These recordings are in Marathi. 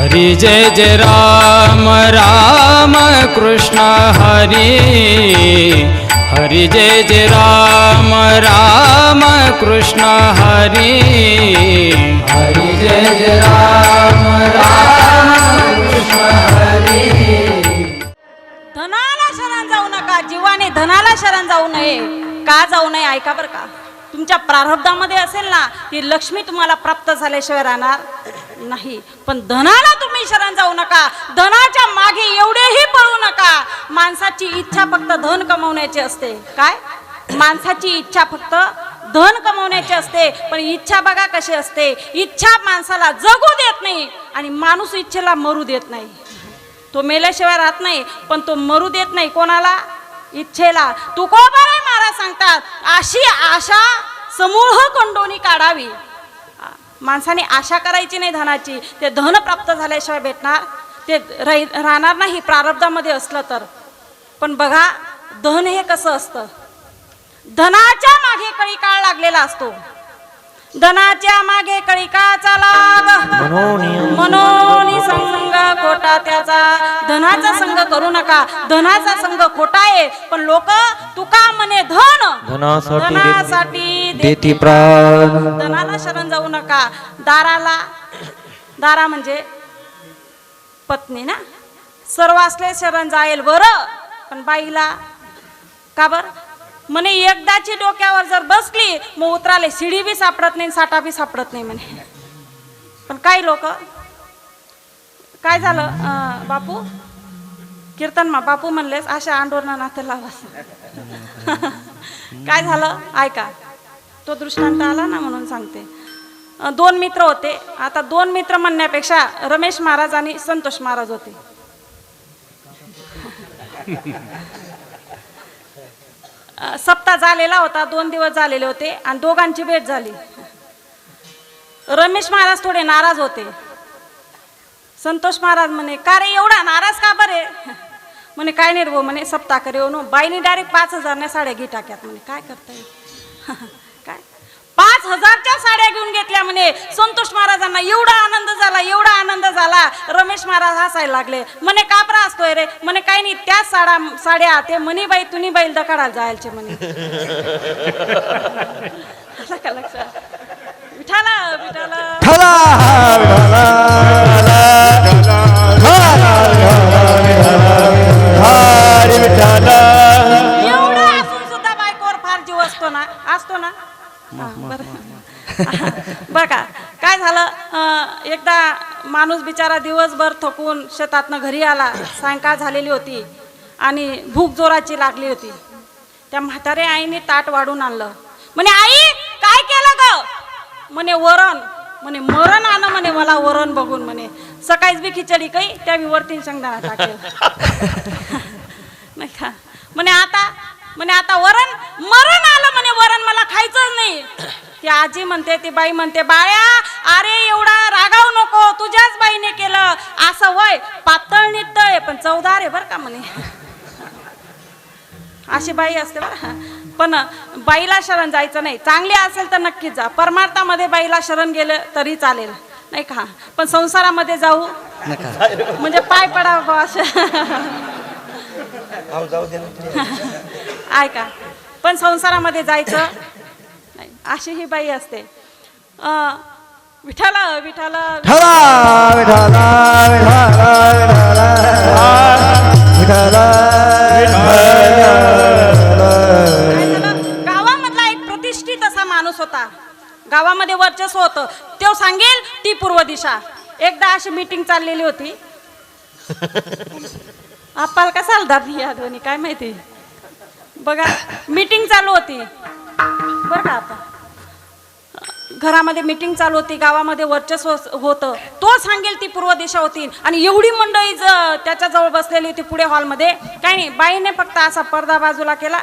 हरी जय जय राम राम कृष्ण हरी, हरी जय जय राम राम कृष्ण हरी, हरी जय जय राम राम कृष्ण हरी. धनाला शरण जाऊ नका, जीवाने धनाला शरण जाऊ नये. का जाऊ नये ऐका बरं का. तुमच्या प्रारब्धामध्ये असेल ना की लक्ष्मी तुम्हाला प्राप्त झाल्याशिवाय राहणार नाही, पण धनाला तुम्ही शरण जाऊ नका. धनाच्या मागे एवढेही पळू नका. माणसाची इच्छा फक्त धन कमवण्याची असते. काय? माणसाची इच्छा फक्त धन कमवण्याची असते, पण इच्छा बघा कशी असते. इच्छा माणसाला जगू देत नाही आणि माणूस इच्छेला मरू देत नाही. तो मेल्याशिवाय राहत नाही, पण तो मरू देत नाही. कोणाला? इच्छेला. तुकोबाराय महाराज सांगतात, अशी आशा समूह कंडोनी काढावी. माणसाने आशा करायची नाही धनाची. ते धन प्राप्त झाल्याशिवाय भेटणार, ते राहणार नाही प्रारब्धामध्ये असलं तर. पण बघा धन हे कसं असतं. धनाच्या मागे कळी काळ लागलेला असतो. धनाच्या मागे कळी काळाचा लाग, मनोनी संग खोटा त्याचा. धनाचा संग करू नका. धनाचा संग खोटा आहे, पण लोक तुका म्हणे धन धनासाठी देती प्राण. धनाला शरण जाऊ नका. दारा म्हणजे पत्नी ना. सर्व असले शरण जाईल बरं, पण बाईला का बरं म्हणे एकदाची डोक्यावर जर बसली मग उतराले शिडी बी सापडत नाही, साठा बी सापडत नाही म्हणे. पण काही लोक काय झालं बापू कीर्तन मा बापू म्हणलेस अशा अंडोरना नातं लावा. काय झालं ऐका. तो दृष्टांत आला ना म्हणून सांगते. दोन मित्र होते. आता दोन मित्र म्हणण्यापेक्षा रमेश महाराज आणि संतोष महाराज होते. सप्ताह झालेला होता, 2 दिवस झालेले होते आणि दोघांची भेट झाली. रमेश महाराज थोडे नाराज होते. संतोष महाराज म्हणे का रे एवढा नाराज का बरे. म्हणे काय नाही रे भाऊ म्हणे सप्ताह करे हो. बाईने डायरेक्ट 5,000 साड्या घे टाक्यात. म्हणे काय करताय काय 5,000च्या साड्या घेऊन घेतल्या म्हणे. संतोष महाराजांना एवढा आनंद झाला, एवढा आनंद झाला. रमेश महाराज हसायला लागले. म्हणे का बरं असतोय रे. म्हणे काही नाही त्याच साड्या ते म्हणी बाई तुनी बैल दकाडायला जायचे म्हणे. का लक्षात. विठाला विठाला एवढं असून सुद्धा बायकोवर फार जीव असतो ना. बघा काय झालं. एकदा माणूस बिचारा दिवसभर थकून शेतातनं घरी आला. सायंकाळ झालेली होती आणि भूक जोराची लागली होती. त्या म्हाताऱ्या आईने ताट वाढून आणलं. म्हणे आई काय केलं ग. म्हणे वरण. म्हणे मरण आण म्हणे मला वरण बघून. म्हणे सकाळीच बी खिचडी काही त्या वरती शेंगदाणा टाकेल नाही का. म्हणे आता वरण मरण आलं म्हणे वरण मला खायचंच नाही. ती आजी म्हणते ती बाई म्हणते बाळ्या अरे एवढा रागावू नको, तुझ्याच बाईने केलं असं. वय पातळ नित्त आहे पण चवदार आहे बरं का म्हणे. अशी बाई असते बरं. पण बाईला शरण जायचं नाही. चांगली असेल तर नक्कीच जा. परमार्थामध्ये बाईला शरण गेलं तरी चालेल नाही का. पण संसारामध्ये जाऊ म्हणजे पाय पडावं असं ऐका. पण संसारामध्ये जायचं नाही. अशी ही बाई असते. विठाला विठाला गावामधला एक प्रतिष्ठित असा माणूस होता. गावामध्ये वर्चस्व होतं. तो सांगेल ती पूर्व दिशा. एकदा अशी मीटिंग चाललेली होती. आपल्याला कसा दाबी या दोन्ही काय माहिती. बघा मीटिंग चालू होती बरं का. आता घरामध्ये मीटिंग चालू होती. गावामध्ये वर्चस्व होतं. तो सांगेल ती पूर्व दिशा होती. आणि एवढी मंडळी त्याच्याजवळ बसलेली होती पुढे हॉलमध्ये. काही नाही बाईने फक्त असा पडदा बाजूला केला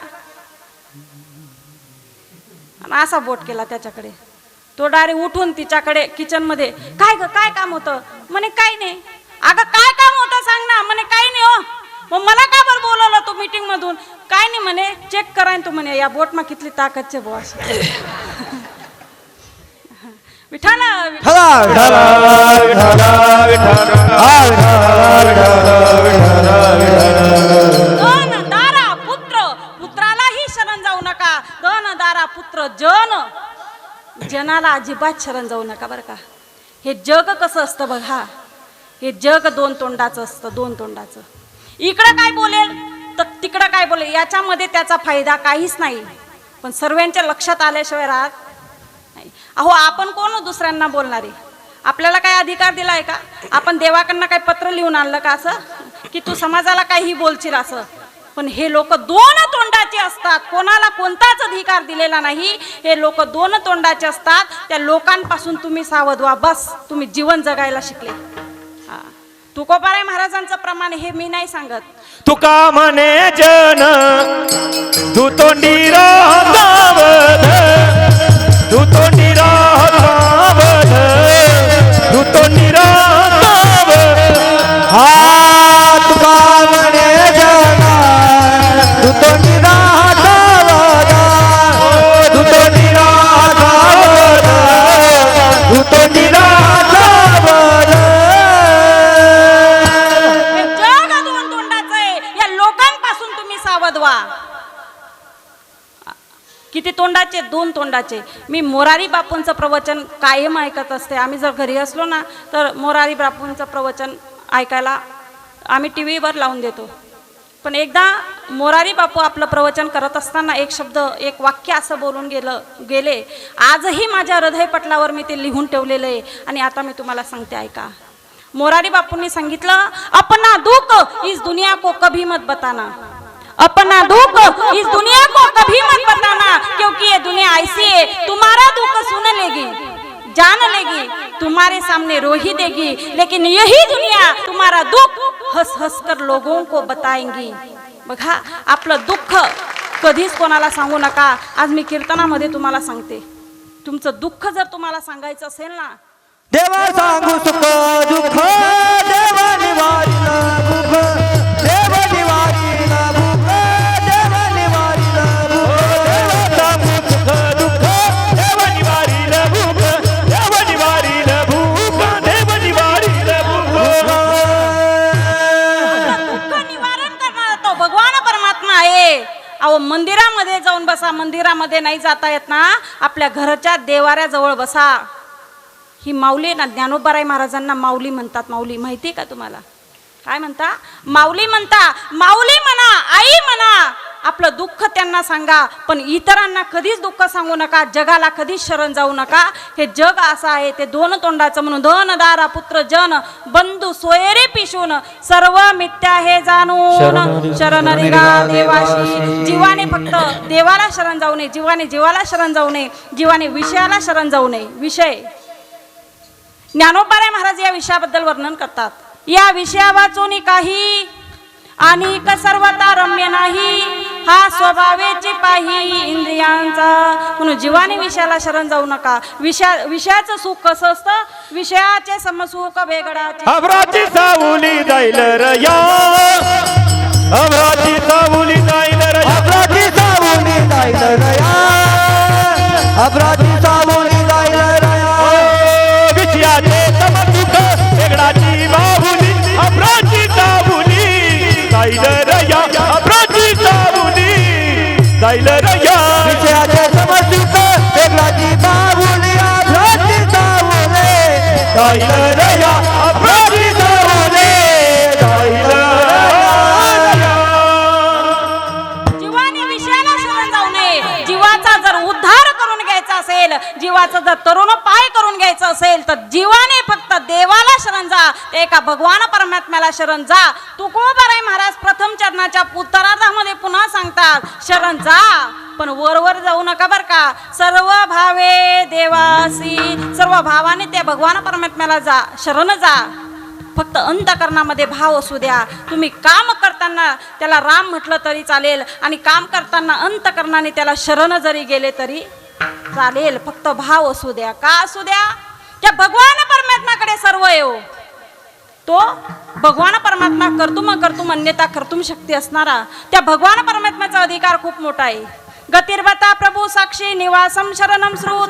आणि असा बोट केला त्याच्याकडे. तो डायरेक्ट उठून तिच्याकडे किचनमध्ये काय ग काय काम होतं. म्हणे काही नाही. अगं काय काम होतं सांग ना. म्हणे काही नाही हो. मग मला का बरं बोलवलं तू मीटिंग मधून. काय नाही म्हणे चेक कराय तू म्हणे या बोट मा कितली ताकदचे बॉस. विठाल ठला विठाला विठाला विठाला धन दारा पुत्र, पुत्रालाही शरण जाऊ नका. धन दारा पुत्र जन, जनाला अजिबात शरण जाऊ नका बरं का. हे जग कसं असतं बघा, हे जग दोन तोंडाचं असतं, दोन तोंडाचं. इकडं काय बोलेल तर तिकडं काय बोलेल, याच्यामध्ये त्याचा फायदा काहीच नाही. पण सर्वांच्या लक्षात आल्याशिवाय राहत नाही. अहो आपण कोण दुसऱ्यांना बोलणारे, आपल्याला काय अधिकार दिलाय का? आपण देवाकडनं काय पत्र लिहून आणलं का असं की तू समाजाला काही बोलशील असं? पण हे लोक दोन तोंडाचे असतात, कोणाला कोणताच अधिकार दिलेला नाही. हे लोक दोन तोंडाचे असतात. त्या लोकांपासून तुम्ही सावध व्हा. बस तुम्ही जीवन जगायला शिकले. तुकोबाराय महाराजांचं प्रमाण हे मी नाही सांगत. तुका म्हणे जन दुतोंडी राहतावध, दुतोंडी राहतावध, दुतोंडी राहतावध. हा तुका म्हणे जन दुतोंडी राहतावध, दुतोंडी राहतावध, दुतोंडी राहतावध. हे जग दोन तोंडाचं आहे. या लोकांपासून तुम्ही सावध व्हा. किती तोंडाचे? दोन तोंडाचे. मी मोरारी बापूंचं प्रवचन कायम ऐकत असते. आम्ही जर घरी असलो ना तर मोरारी बापूंचं प्रवचन ऐकायला आम्ही टी व्हीवर लावून देतो. पण एकदा मोरारी बापू आपलं प्रवचन करत असताना एक शब्द, एक वाक्य असं बोलून गेले. आजही माझ्या हृदयपटलावर मी ते लिहून ठेवलेलं आहे आणि आता मी तुम्हाला सांगते, ऐका. मोरारी बापूंनी सांगितलं, अपना दुख इस दुनिया को कभी मत बताना, अपना दुख इस दुनिया को कभी मत बताना, क्योंकि ये दुनिया ऐसी है तुम्हारा दुख सुन लेगी, जान लेगी, तुम्हारे सामने रो ही देगी, लेकिन यही दुनिया तुम्हारा दुख हंस हंस कर लोगों को बताएंगी. बघा, आपलं दुःख कधीच कोणाला सांगू नका. आज मी कीर्तनामध्ये तुम्हाला सांगते, तुमचं दुःख जर तुम्हाला सांगायचं असेल ना, देवा सांगू सुख दुःख, देवा निवारिला भूख, देवा निवारिला भूख, देवा निवारिला भूख. देवा सांगू सुख दुःख, देवा निवारिला भूख, देवा निवारिला भूख, देवा निवारिला भूख. आपलं दुःख निवारण करणारा तो भगवान परमात्मा आहे. अहो मंदिरामध्ये जाऊन बसा, मंदिरामध्ये नाही जाता येत ना, आपल्या घराच्या देवाऱ्याजवळ बसा. ही माऊली ना, ज्ञानोबाराय महाराजांना माऊली म्हणतात. माऊली माहिती का तुम्हाला काय म्हणता? माऊली म्हणता. माऊली म्हणा, आई म्हणा, आपलं दुःख त्यांना सांगा, पण इतरांना कधीच दुःख सांगू नका. जगाला कधीच शरण जाऊ नका. हे जग असं आहे, ते दोन तोंडाचं. म्हणून धन दारा पुत्र जन, बंधू सोयरे पिशून, सर्व मिथ्या हे जाणून शरण निघा देवाशी. जीवाने फक्त देवाला शरण जाऊ नये, जीवाने जीवाला शरण जाऊ नये, जीवाने विषयाला शरण जाऊ नये. विषय, ज्ञानोबाराय महाराज या विषयाबद्दल वर्णन करतात. या विषया वाचून काही आणि सर्वता रम्य नाही, हा स्वभावेची पाही इंद्रियांचा. म्हणून जीवाने विषयाला शरण जाऊ नका. विषयाचं सुख कसं असतं? विषयाचे समसुख वेगळाचे. अमराची सावली जाईल रया, अमराची सावली जाईल रया, अमराची सावली जाईल रया, अमराची सावली जाईल रया. विषयाचे समसुख वेगळाची बाहुली, अमराची सावली जाईल रया, अमराची सावली जाईल रया. विषयाचे समसुख वेगळाची बाहुली, अमराची सावली जाईल रया, अमराची सावली जाईल रया. जीवाने विषयाला शरण जाऊ नये. जीवाचा जर उद्धार करून घ्यायचा असेल, जीवाचा जर तरुण पाय करून घ्यायचा असेल, तर जीवाने फक्त देवाला शरण जा, एका भगवान परमात्म्याला शरण जा. तुकोबाराय महाराज प्रथम चरणाच्या उत्तरार्धामध्ये पुन्हा सांगतात, शरण जा, पण वर जाऊ नका बर का. सर्व भावे देवासी, सर्व भावाने त्या भगवान परमात्म्याला जा, शरण जा. फक्त अंतकरणामध्ये भाव असू द्या. तुम्ही काम करताना त्याला राम म्हटलं तरी चालेल, आणि काम करताना अंतकरणाने त्याला शरण जरी गेले तरी चालेल. फक्त भाव असू द्या. का असू द्या? त्या भगवान परमात्म्याकडे सर्व येऊ. तो भगवान परमात्मा कर्तुम अन्यथा कर्तुम शक्ती असणारा, त्या भगवान परमात्म्याचा अधिकार खूप मोठा आहे. गतिर्वता प्रभू साक्षी निवासम शरणम श्रुत,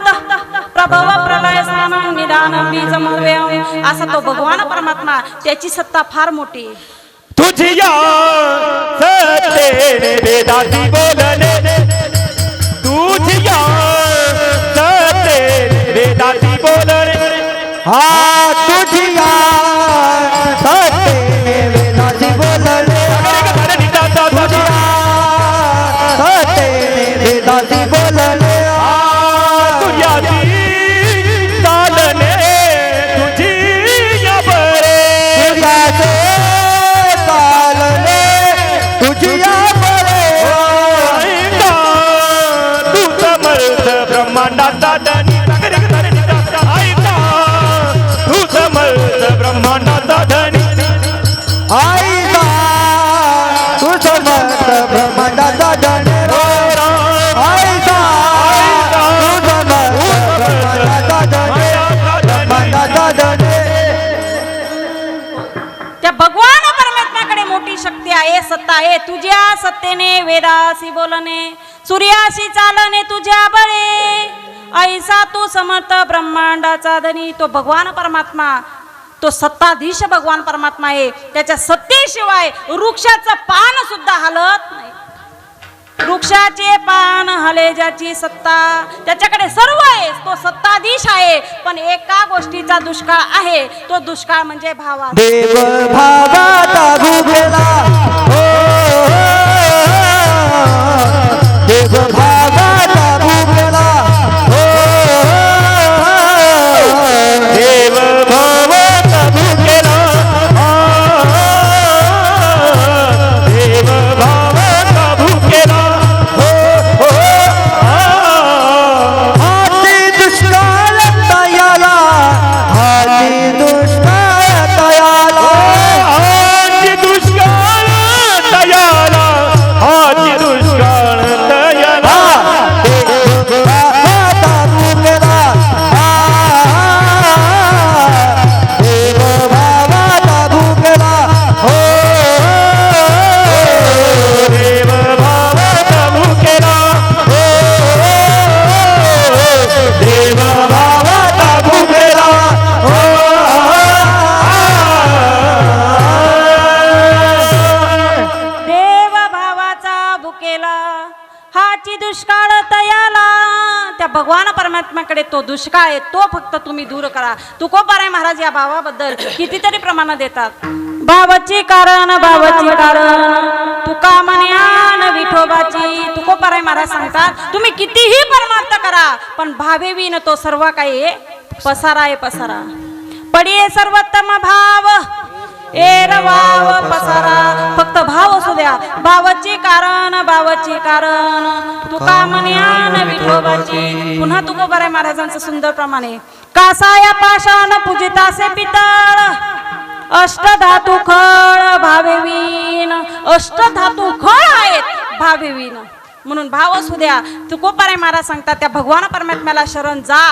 प्रभव प्रलय स्नान अखिलानं बीजमव्ययम् असा तो भगवान परमात्मा, त्याची सत्ता फार मोठी. तुझिया सत्तेने वेदाती बोलणे, तुझिया सत्तेने वेदाती बोलणे. हा तुझिया सत्तेने वेदाती बोलणे, तुझिया सत्तेने वेदाती बोलणे. तुझ्याची चालणे तुझिया बरे, तुझ्याचे चालणे तुझिया बरे. तू समर्थ ब्रह्मांडाचा धनी, ऐका तू समर्थ ब्रह्मांडाचा धनी, ऐका तू समर्थ ब्रह्मांडाचा धनी, ऐका तू समर्थ ब्रह्मांडाचा धनी, ब्रह्मांडाचा धनी. त्या भगवान परमात्म्याकडे मोठी शक्ती आहे, सत्ता आहे. तुझ्या सत्तेने वेदासी बोलणे, सूर्याशी चालणे तुझ्या बळे, ऐसा तू समर्थ ब्रह्मांडाचा धनी. तो भगवान परमात्मा, तो सत्ताधीश भगवान परमात्मा आहे. त्याच्या सत्तेशिवाय वृक्षाचं पान सुद्धा हलत नाही. वृक्षाचे पान हले ज्याची सत्ता, त्याच्याकडे सर्व आहे, तो सत्ताधीश आहे. पण एका गोष्टीचा दुष्काळ आहे, तो दुष्काळ म्हणजे भावा. देव भावाचा भुकेला, देव भावाचा भुकेला, देव भावाचा भुकेला, देव भावाचा भुकेला. हाती दुष्काळ तयाला, हाती दुष्काळ तयाला, हाती दुष्काळ तयाला, हाती दुष्काळ तयाला. देव भावाचा भुकेला, देव भावाचा भुकेला, देव भावाचा भुकेला, देव भावाचा भुकेला. देव भावाचा भुकेला, हाची दुष्काळ तयाला. त्या भगवान परमात्म्याकडे तो दुष्काळ आहे, तो फक्त तुम्ही दूर करा. तुकोबाराय महाराज या भावाबद्दल कितीतरी प्रमाणात देतात. भावाची कारण, भावाची कारण, तुका मन्यान विठोबाची. तुकोबाराय महाराज सांगतात, तुम्ही कितीही परमार्थ करा, पण भावेवीन तो सर्व काही पसारा आहे, पसारा. पडिये सर्वोत्तम भाव, एरवाव पसारा. फक्त भाव असू द्या. भावाची कारण, भावाची कारण, तुका मन्यान विठोबाची. पुन्हा तुकोबाराय महाराजांचं सुंदर प्रमाणे, कासाया पाषाण पूजितासे पितळ, अष्टधातू खळ भावेवीन. अष्टधातू खळ आहेत भावेवीन, म्हणून भाव असू द्या. तुकोबाराय महाराज सांगतात, त्या भगवान परमात्म्याला शरण जा.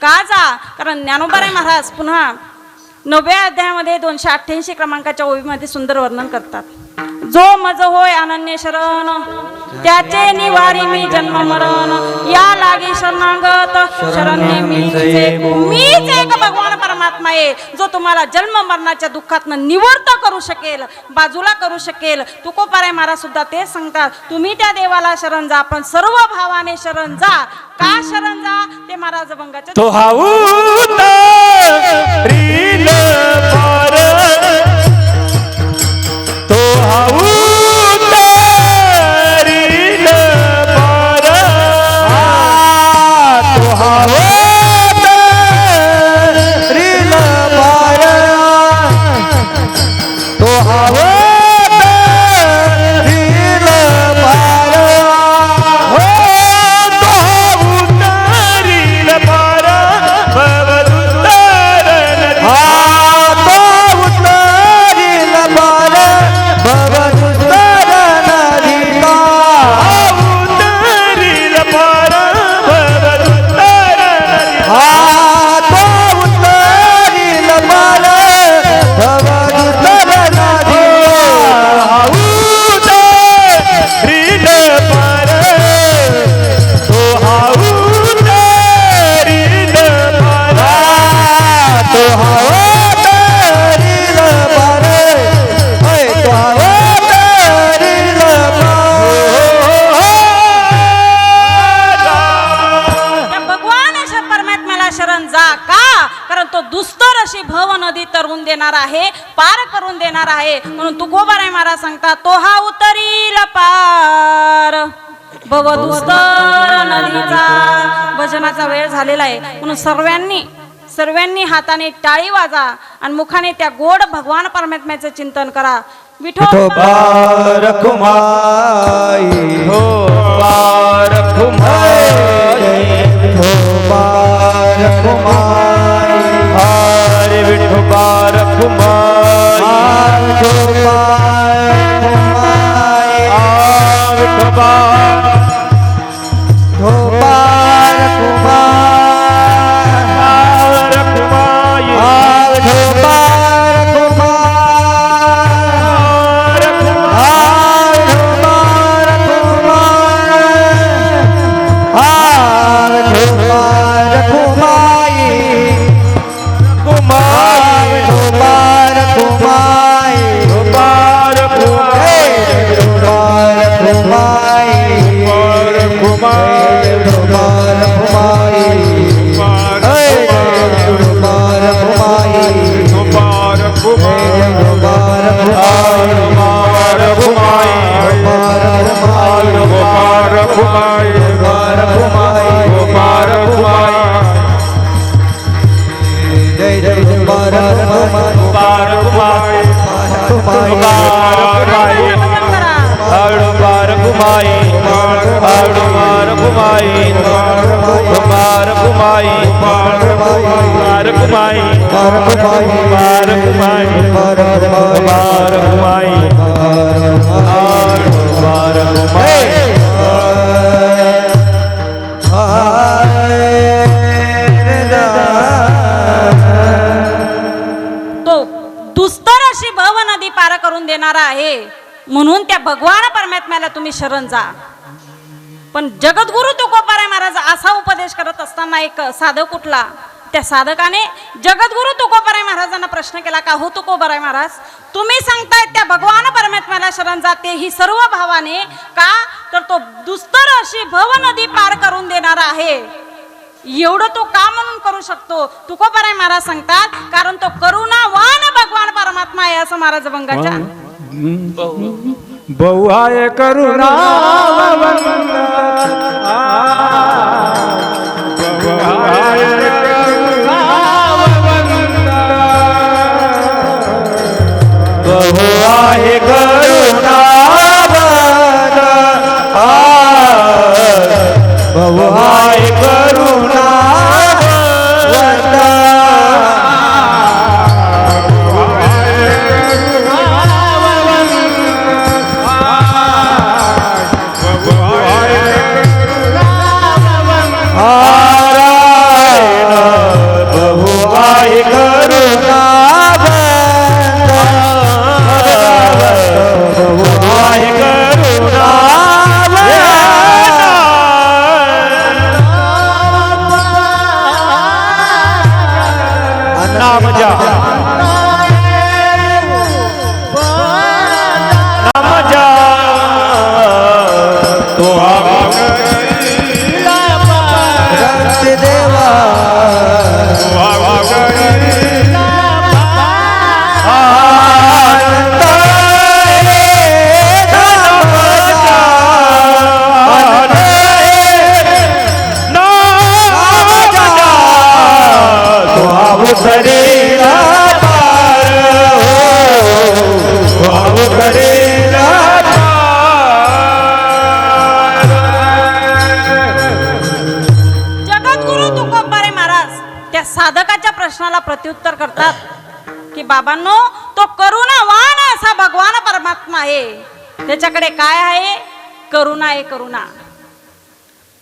का जा? कारण ज्ञानोबाराय महाराज पुन्हा 9व्या अध्यायामध्ये 288 क्रमांकाच्या ओळीमध्ये सुंदर वर्णन करतात. जो मज होय अनन्य शरण, त्याचे निवारी मी जन्म मरण. या लागी शरणागत शरण्य मीच एक भगवान परमात्मा आहे, जो तुम्हाला जन्म मरणाच्या दुःखातनं निवर्त करू शकेल, बाजूला करू शकेल. तुकोबाराय महाराज सुद्धा तेच सांगतात, तुम्ही त्या देवाला शरण जा, पण सर्व भावाने शरण जा. का शरण जा ते महाराज भंगाच्या तो हाऊत रील पार, तो हाऊत रील पार, तो हाऊत रील पार, तो हाऊत रील पार, हो तो हाऊत रील पार. भवदु अवतरील पार होय तो अवतरील त्या भगवान अशा परमात्म्याला शरण जा का कारण तो दुस्तर अशी भव नदी तरून देणार आहे पार करून देणार आहे म्हणून तुकोबाराय महाराज सांगतात तो हा उतरील पार भव दुस्तर नदीचा भजनाचा वेळ झालेला आहे म्हणून सर्वांनी हाताने टाळी वाजा आणि मुखाने त्या गोड भगवान परमात्म्याचे चिंतन करा विठोबा रखुमाई विठोबा रखुमाई विठोबा रखुमाई हरे विठोबा रखुमाई विठोबा रखुमाई विठोबा विठोबा रखुमाई विठोबा म्हणून त्या भगवान परमात्म्याला तुम्ही शरण जा पण जगद्गुरु तुकोबाराय महाराज असा उपदेश करत असताना एक साधक उठला त्या साधकाने जगद्गुरु तुकोबाराय महाराजांना प्रश्न केला का हो तुकोबाराय महाराज तुम्ही सांगताय त्या भगवान परमात्म्याला शरण जाते ही सर्व भावाने का तर तो दुस्तर अशी भव नदी पार करून देणार आहे एवढं तो का म्हणून करू शकतो तुकोबाराय महाराज सांगतात कारण तो करुणावान भगवान परमात्मा आहे असं महाराज भंगाच्या बहुआय करुणा बहुआय करुणा बहुआय करुणा साधकाच्या प्रश्नाला प्रत्युत्तर करतात की बाबांनो तो करुणावान असा भगवान परमात्मा आहे त्याच्याकडे काय आहे करुणा आहे करुणा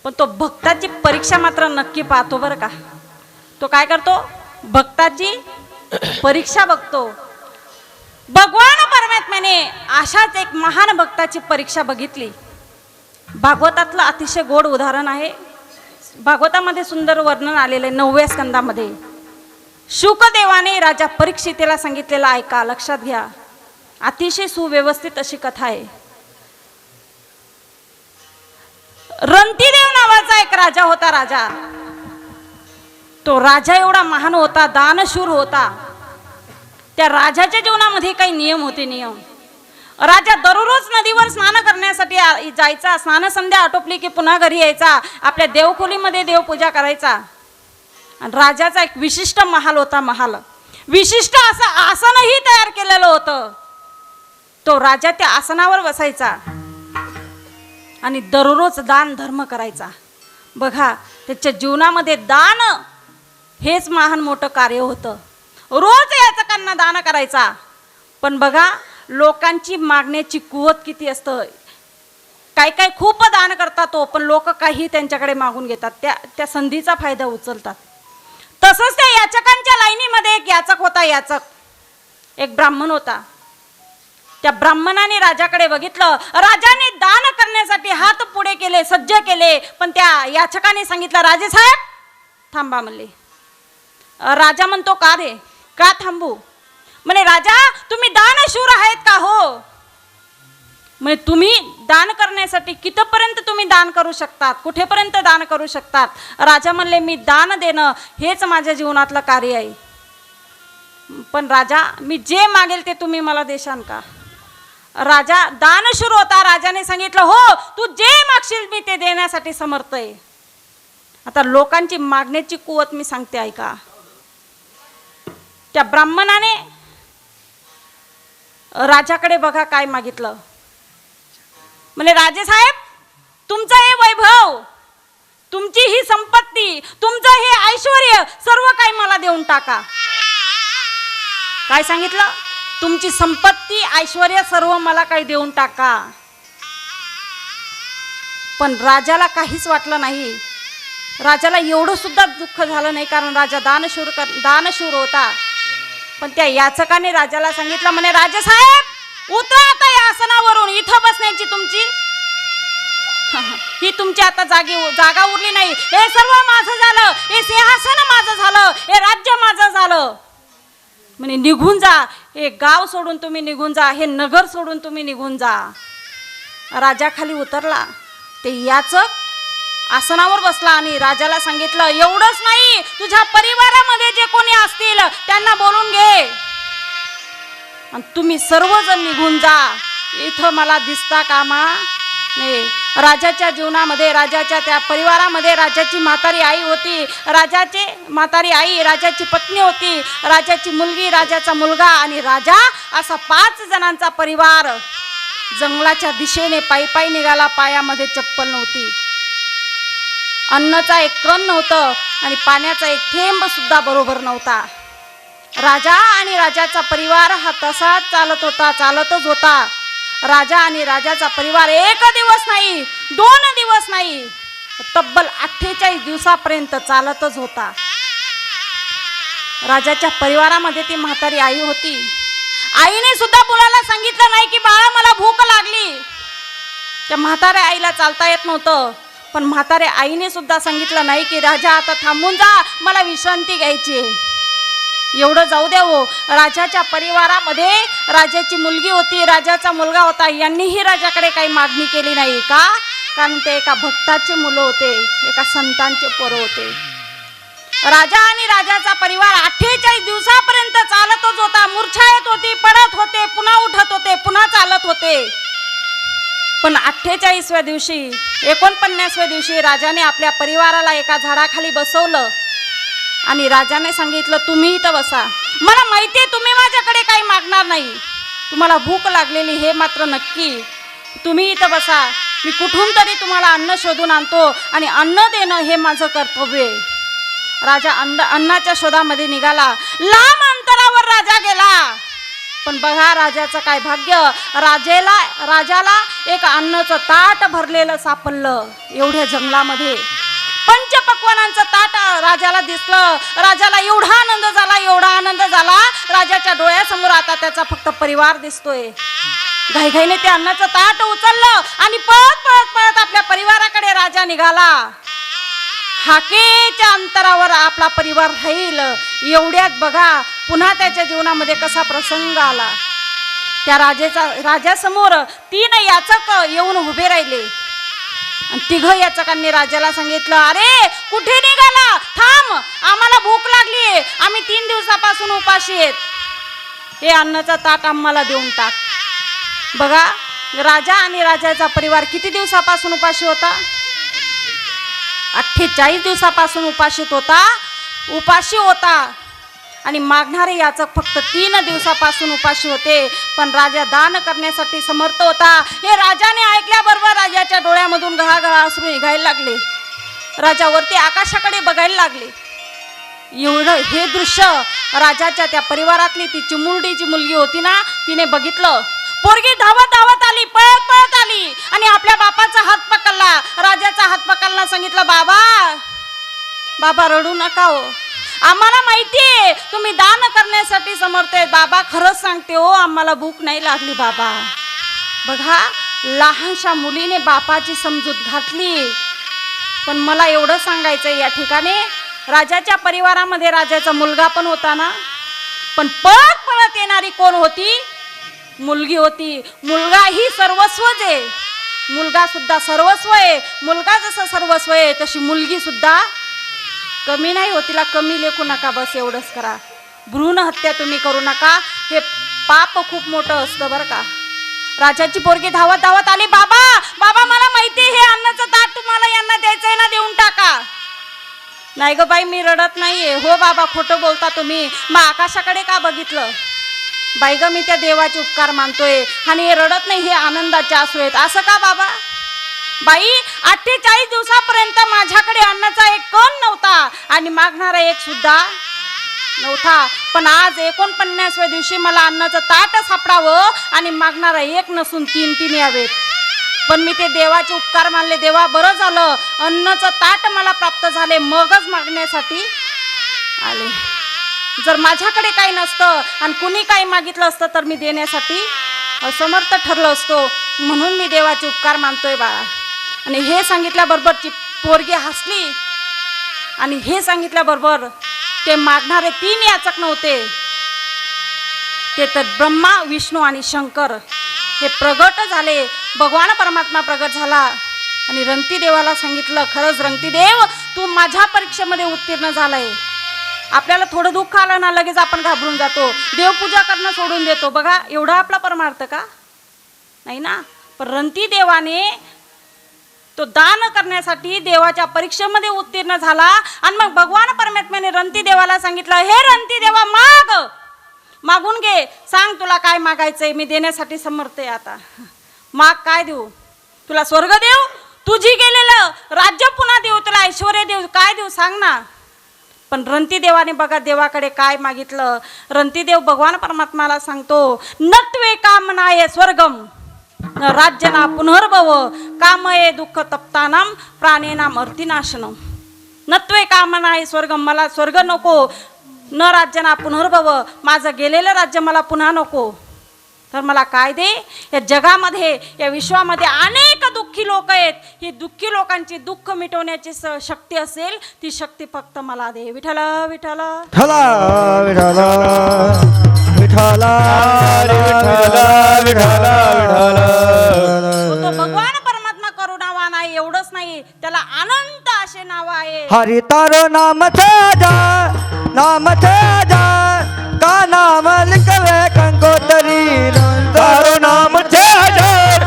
पण तो भक्ताची परीक्षा मात्र नक्की पाहतो बरं का तो काय करतो भक्ताची परीक्षा बघतो भगवान परमात्म्याने अशाच एक महान भक्ताची परीक्षा बघितली भागवतातलं अतिशय गोड उदाहरण आहे भागवतामध्ये सुंदर वर्णन आलेलं आहे 9व्या स्कंदामध्ये शुकदेवाने राजा परीक्षितेला सांगितलेलं ऐका, लक्षात घ्या. अतिशय सुव्यवस्थित अशी कथा आहे. रंतीदेव नावाचा एक राजा होता. राजा, तो राजा एवढा महान होता, दानशूर होता. त्या राजाच्या जीवनामध्ये काही नियम होते. नियम, राजा दररोज नदीवर स्नान करण्यासाठी जायचा. स्नान संध्या आटोपली की पुन्हा घरी यायचा. आपल्या देवखोलीमध्ये देवपूजा करायचा. आणि राजाचा एक विशिष्ट महाल होता. महाल, विशिष्ट असं आसनही तयार केलेलं होतं. तो राजा त्या आसनावर बसायचा आणि दररोज दान धर्म करायचा. बघा, त्याच्या जीवनामध्ये दान हेच महान मोठं कार्य होतं. रोज याचकांना दान करायचा. पण बघा, लोकांची मागण्याची कुवत किती असतं. काय काय खूप दान करतात तो, पण लोक काही त्यांच्याकडे मागून घेतात. त्या संधीचा फायदा उचलतात. तसंच त्या याचकांच्या लाईनीमध्ये एक याचक होता. याचक एक ब्राह्मण होता. त्या ब्राह्मणाने राजाकडे बघितलं. राजाने दान करण्यासाठी हात पुढे केले, सज्ज केले. पण त्या याचकाने सांगितलं, राजे साहेब थांबा म्हणले. राजा म्हणतो, का रे, का थांबू? म्हणे, राजा तुम्ही दानशूर आहेत का? हो. म्हणजे तुम्ही दान करण्यासाठी कितपर्यंत तुम्ही दान करू शकतात, कुठेपर्यंत दान करू शकतात? राजा म्हणले, मी दान देणं हेच माझ्या जीवनातलं कार्य आहे. पण राजा, मी जे मागेल ते तुम्ही मला देशान का? राजा दानशूर होता. राजाने सांगितलं, हो, तू जे मागशील मी ते देण्यासाठी समर्थ आहे. आता लोकांची मागण्याची कुवत मी सांगते, ऐका. त्या ब्राह्मणाने राजाकडे बघा काय मागितलं. म्हणजे, राजे साहेब तुमचं हे वैभव, तुमची ही संपत्ती, तुमचं हे ऐश्वर्य सर्व काही मला देऊन टाका. काय सांगितलं? तुमची संपत्ती, ऐश्वर्य सर्व मला काही देऊन टाका. पण राजाला काहीच वाटलं नाही. राजाला एवढं सुद्धा दुःख झालं नाही, कारण राजा दानशूर होता. पण त्या याचकाने राजाला सांगितलं, म्हणे, राजे साहेब उतरा आता या आसनावरून. इथं बसण्याची तुमची ही तुमची आता जागा उरली नाही. हे सर्व माझं झालं, हे सिंहासन माझं झालं, हे राज्य माझं झालं. म्हणे, निघून जा. हे गाव सोडून तुम्ही निघून जा. हे नगर सोडून तुम्ही निघून जा. राजा खाली उतरला. ते याचक आसनावर बसला आणि राजाला सांगितलं, एवढंच नाही, तुझ्या परिवारामध्ये जे कोणी असतील त्यांना बोलून घे आणि तुम्ही सर्वजण निघून जा. इथं मला दिसता कामा नाही. राजाच्या जीवनामध्ये, राजाच्या त्या परिवारामध्ये राजाची म्हातारी आई होती. राजाची म्हातारी आई, राजाची पत्नी होती, राजाची मुलगी, राजाचा मुलगा आणि राजा, असा 5 जणांचा परिवार जंगलाच्या दिशेने पायी निघाला. पायामध्ये चप्पल नव्हती, अन्नाचा एक कण नव्हतं आणि पाण्याचा एक थेंब सुद्धा बरोबर नव्हता. राजा आणि राजाचा परिवार हा तसाच चालतच होता. राजा आणि राजाचा परिवार 1 दिवस नाही, 2 दिवस नाही, तब्बल 48 दिवसापर्यंत चालतच होता. राजाच्या परिवारामध्ये ती म्हातारी आई होती. आईने सुद्धा मुलाला सांगितलं नाही की बाळा मला भूक लागली. त्या म्हाताऱ्या आईला चालता येत नव्हतं, पण म्हाताऱ्या आईने सुद्धा सांगितलं नाही की राजा आता थांबून जा, मला विश्रांती घ्यायची. एवढं जाऊ द्या हो, राजाच्या परिवारामध्ये राजाची मुलगी होती, राजाचा मुलगा होता. यांनीही राजाकडे काही मागणी केली नाही. का? कारण ते एका भक्ताचे मुलं होते, एका संतांचे पोरं होते. राजा आणि राजाचा परिवार 48 दिवसापर्यंत चालतच होता. मूर्छा येत होती, पडत होते, पुन्हा उठत होते, पुन्हा चालत होते. पण 48व्या दिवशी, 49व्या दिवशी राजाने आपल्या परिवाराला एका झाडाखाली बसवलं आणि राजाने सांगितलं, तुम्ही इथं बसा. मला माहिती आहे तुम्ही माझ्याकडे काही मागणार नाही, तुम्हाला भूक लागलेली हे मात्र नक्की. तुम्ही इथं बसा, मी कुठून तरी तुम्हाला अन्न शोधून आणतो आणि अन्न देणं हे माझं कर्तव्य आहे. राजा अन्नाच्या शोधामध्ये निघाला. लांब अंतरावर राजा गेला, पण बघा राजाचं काय भाग्य, राजाला एक अन्नाचं ताट भरलेलं सापडलं. एवढ्या जंगलामध्ये पंचपक्वानांचं ताट राजाला दिसलं. राजाला एवढा आनंद झाला, राजाच्या डोळ्यासमोर आता त्याचा फक्त परिवार दिसतोय. घाईघाईने ते अन्नाचं ताट उचललं आणि पळत आपल्या परिवाराकडे राजा निघाला. हाकेच्या अंतरावर आपला परिवार राहील एवढ्यात बघा पुन्हा त्याच्या जीवनामध्ये कसा प्रसंग आला. त्या राजासमोर 3 याचक येऊन उभे राहिले आणि 3 याचकांनी राजाला सांगितलं, अरे कुठे निघाला, थांब, आम्हाला भूक लागली, आम्ही 3 दिवसापासून उपाशी आहेत, हे अन्नाचा ताट आम्हाला देऊन टाक. बघा राजा आणि राजाचा परिवार किती दिवसापासून उपाशी होता? 48 दिवसापासून उपाशी होता आणि मागणारे याचक फक्त 3 दिवसापासून उपाशी होते. पण राजा दान करण्यासाठी समर्थ होता. हे राजाने ऐकल्याबरोबर राजाच्या डोळ्यामधून गळा अश्रू निघायला लागले. राजा वरती आकाशाकडे बघायला लागले. एवढं हे दृश्य राजाच्या त्या परिवारातली ती चिमुरडीची मुलगी होती ना, तिने बघितलं. पोरगी धावत धावत आली, पळत पळत आली आणि आपल्या बापाचा हात पकडला, राजाचा हात पकडला, सांगितलं, बाबा रडू नका हो, आम्हाला माहितीये तुम्ही दान करण्यासाठी समर्थ आहे. बाबा खरंच सांगते हो, आम्हाला भूक नाही लागली बाबा. बघा लहानशा मुलीने बापाची समजूत घातली. पण मला एवढं सांगायचंय या ठिकाणी, राजाच्या परिवारामध्ये राजाचा मुलगा पण होता ना, पण पळत पळत येणारी कोण होती? मुलगी होती. मुलगा ही सर्वस्वच आहे, मुलगा सुद्धा सर्वस्व आहे. मुलगा जसं सर्वस्व आहे तशी मुलगी सुद्धा कमी नाही हो, तिला कमी लेखू नका, बस एवढंच करा. भ्रूण हत्या तुम्ही करू नका, हे पाप खूप मोठं असतं बरं का. राजाची पोरगी धावत धावत आली, बाबा मला माहिती हे अन्नाचं ताट तुम्हाला यांना द्यायचंय ना, देऊन टाका. नाही ग बाई मी रडत नाहीये. हो बाबा खोटं बोलता तुम्ही, मग आकाशाकडे का बघितलं? बाई ग मी त्या देवाचे उपकार मानतोय आणि हे रडत नाही, हे आनंदाचे अश्रू आहेत. असं का बाबा? बाई 48 दिवसापर्यंत माझ्याकडे अन्नाचा एक कण नव्हता आणि मागणारा एक सुद्धा नव्हता. पण आज 49व्या दिवशी मला अन्नाचं ताट सापडावं आणि मागणारा एक नसून 3 यावेत. पण मी ते देवाचे उपकार मानले. देवा बरं झालं अन्नाचं ताट मला प्राप्त झाले, मगच मागण्यासाठी आले. जर माझ्याकडे काही नसतं आणि कुणी काही मागितलं असतं तर मी देण्यासाठी असमर्थ ठरलो असतो. म्हणून मी देवाचे उपकार मानतोय बाळा. आणि हे सांगितल्याबरोबर ती पोरगी हसली आणि हे सांगितल्याबरोबर ते मागणारे 3 याचक नव्हते, ते तर ब्रह्मा विष्णू आणि शंकर हे प्रगट झाले. भगवान परमात्मा प्रगट झाला आणि रंतीदेवाला सांगितलं, खरंच रंतीदेव तू माझ्या परीक्षेमध्ये उत्तीर्ण झालाय. आपल्याला थोडं दुःख आलं ना लगेच आपण घाबरून जातो, देवपूजा करणं सोडून देतो. बघा एवढा आपला परमार्थ का नाही ना. पण रंतीदेवाने तो दान करण्यासाठी देवाच्या परीक्षेमध्ये उत्तीर्ण झाला आणि मग भगवान परमात्म्याने रंतीदेवाला सांगितलं, हे रंतीदेवा मागून घे, सांग तुला काय मागायचंय, मी देण्यासाठी समर्थ आहे. आता माग, काय देऊ तुला? स्वर्ग देऊ, तुझी गेलेलं राज्य पुन्हा देऊ, तुला ऐश्वर्य देऊ, काय देऊ सांग ना. पण रंतीदेवाने बघा देवाकडे काय मागितलं. रंतीदेव भगवान परमात्माला सांगतो, नत्वे कामनाय स्वर्गम राज्य ना पुनर्भव कामये दुःख तप्तानाम प्राणेनाम अर्थिनाशनम. नत्वे कामनाय स्वर्गम, मला स्वर्ग नको, न राज्य ना पुनर्भव, माझं गेलेलं राज्य मला पुन्हा नको. तर मला काय दे? या जगामध्ये या विश्वामध्ये अनेक दुःखी लोक आहेत. ही दुःखी लोकांची दुःख मिटवण्याची शक्ती असेल ती शक्ती फक्त मला दे. विठ्ठल विठ्ठल विठ्ठला विठ्ठला विठ्ठला विठ्ठला विठ्ठला. तो भगवान परमात्मा करुणावान आहे. एवढंच नाही, त्याला अनंत असे नाव आहे. हरि तारो नाम थे जा का नाम लिखवे कंकोतरी. तारो नाम थे हजार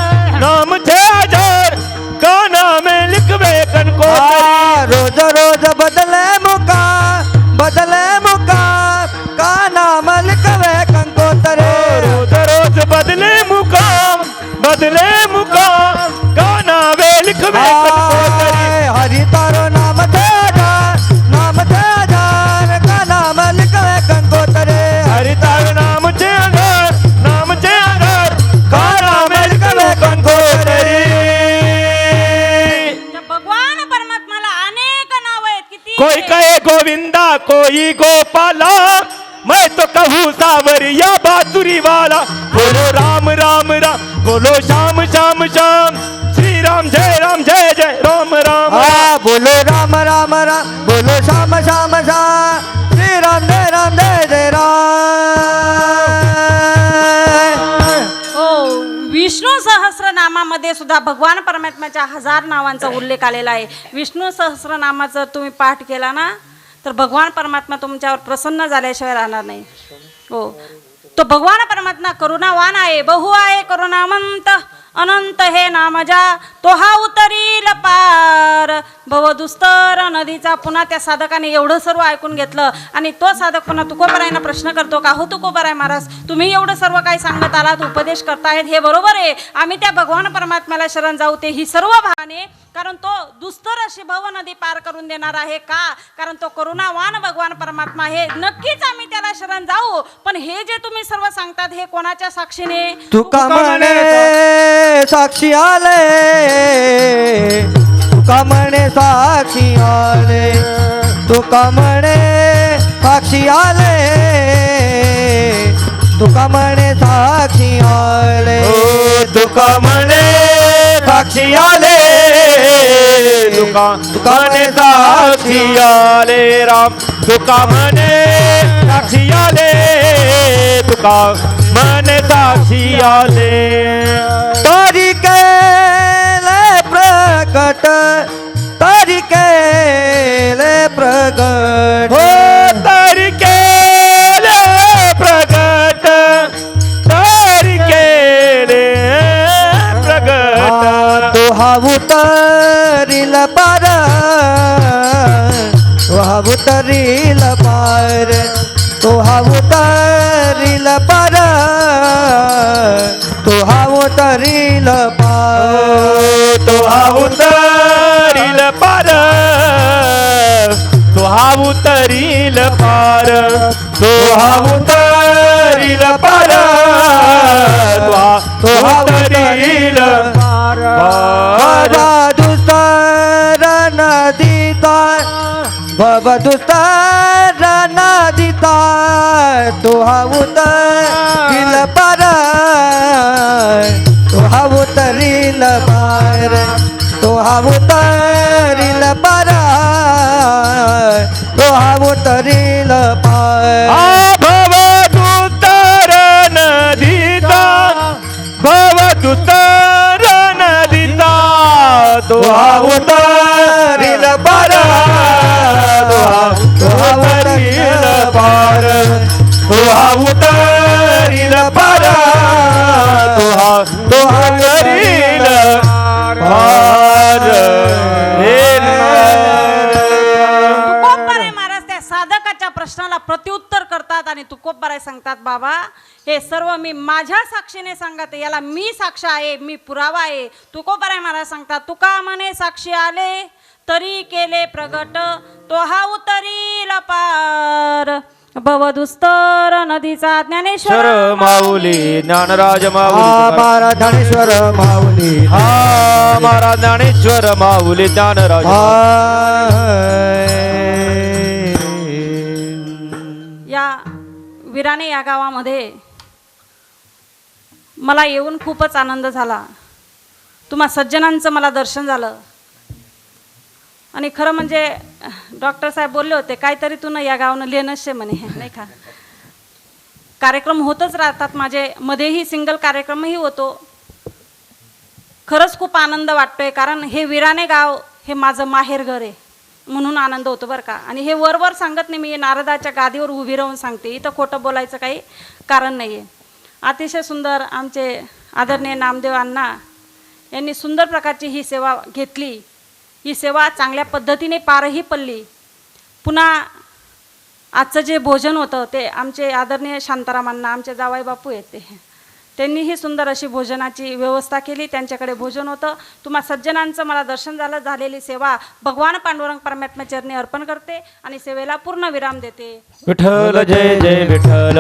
का नाम लिखवे कंकोतरी. रोज रोज बदले मुका का नाम लिखवे कंकोतरी. रोज रोज बदले मुकाम का नाम लिखवे कंकोतरी. हरि तारो नाम थे हजार का नाम लिखवे कंकोतरी. हरि तारो नाम थे हजार का नाम लिखवे कंकोतरी. भगवान परमात्माला अनेक नाव आहेत. किती? कोई कहे गोविंदा कोई गोपाला, मैं तो कहूँ सावरिया बासुरी वाला. बोलो राम राम राम, बोलो श्याम श्याम श्याम, श्री राम जय जय राम राम. बोलो राम राम राम राम बोलो श्याम श्याम श्याम श्री राम जय जय राम हो विष्णू सहस्रनामामध्ये सुद्धा भगवान परमात्म्याच्या 1000 नावांचा उल्लेख आलेला आहे. विष्णू सहस्रनामाचा तुम्ही पाठ केला ना तर भगवान परमात्मा तुमच्यावर प्रसन्न झाल्याशिवाय राहणार नाही. हो तो भगवान परमात्मा करुणावान आहे, बहु आहे करुणामंत अनंत हे नामजा तो हा उतरील पार भवदुस्तर नदीचा. पुन्हा त्या साधकाने एवढं सर्व ऐकून घेतलं आणि तो साधक पुन्हा तुकोबरायांना प्रश्न करतो का हो तुकोबराय महाराज तुम्ही एवढं सर्व काही सांगत आलात उपदेश करतायत हे बरोबर आहे, आम्ही त्या भगवान परमात्म्याला शरण जाऊ ते ही सर्व भाने, कारण तो दुस्तर अशी भव नदी पार करून देणार आहे. का कारण तो करुणावान भगवान परमात्मा आहे. नक्कीच आम्ही त्याला शरण जाऊ. पण हे जे तुम्ही सर्व सांगतात हे कोणाच्या साक्षीने? तुका म्हणे साक्षी आले तुका म्हणे साक्षी आले तुका म्हणे साक्षी आले तुका म्हणे साक्षी आले तुका म्हणे साक्षी आले तुका म्हणे साक्षी आले राम तुका म्हणे साक्षी आले तुका म्हणे साक्षी आले तारी केले प्रकट तारी केले प्रकट हो तरी केले प्रगट तरी केले प्रगट तो हा उतरील पार तो हा उतरील पार तो हा उतरील पार तो हा उतरील पार तो हा उतरील पार तो हा उतरील पार तो हा उतरील पार तो हा उतरील पार दुस्तर नदीता बाबा दुस्तर नदीता तो हा उतरील पार तो हा उतरील पार तो हा उतरील पार तो हा उतरील पार भवदुतर नदीता भवदुतर नदीता तो हा उतरील पार तो हा उतरील पार तो हा उतरील पार तो हा उतरील पार तुकोबराय महाराज त्या साधकाच्या प्रश्नाला प्रत्युत्तर करतात आणि तुकोबराय सांगतात बाबा हे सर्व मी माझ्या साक्षीने सांगते, याला मी साक्ष आहे, मी पुरावा आहे. तुकोबराय महाराज सांगतात तुका म्हणे साक्षी आले तरी केले प्रगट तो हा उतरील पार भवदुस्तर नदीचा. ज्ञानेश्वर माऊली ज्ञानराज हा माऊली मारा ज्ञानेश्वर माऊली हा महाराज ज्ञानेश्वर माऊली ज्ञानराज या विराणे या गावामध्ये मला येऊन खूपच आनंद झाला. तुम्हा सज्जनांचं मला दर्शन झालं आणि खरं म्हणजे डॉक्टर साहेब बोलले होते काहीतरी तू ना या गावानं लेणंच शे म्हणे नाही का. कार्यक्रम होतच राहतात माझे, मध्येही सिंगल कार्यक्रमही होतो. खरंच खूप आनंद वाटतोय कारण हे विराणे गाव हे माझं माहेरघर आहे म्हणून आनंद होतो बरं का. आणि हे वर सांगत नाही, मी नारदाच्या गादीवर उभी राहून सांगते, इथं खोटं बोलायचं काही कारण नाही आहे. अतिशय सुंदर आमचे आदरणीय नामदेव अण्णा यांनी सुंदर प्रकारची ही सेवा घेतली. ही सेवा चांगल्या पद्धतीने पारही पडली. पुन्हा आजचं जे भोजन होतं ते आमचे आदरणीय शांताराम अण्णा आमचे जावाई बापू आहेत त्यांनीही सुंदर अशी भोजनाची व्यवस्था केली. त्यांच्याकडे भोजन होतं. तुम्हा सज्जनांचं मला दर्शन झालेली सेवा भगवान पांडुरंग परमात्मा चरणी अर्पण करते आणि सेवेला पूर्ण विराम देते. विठ्ठल जय जय विठ्ठल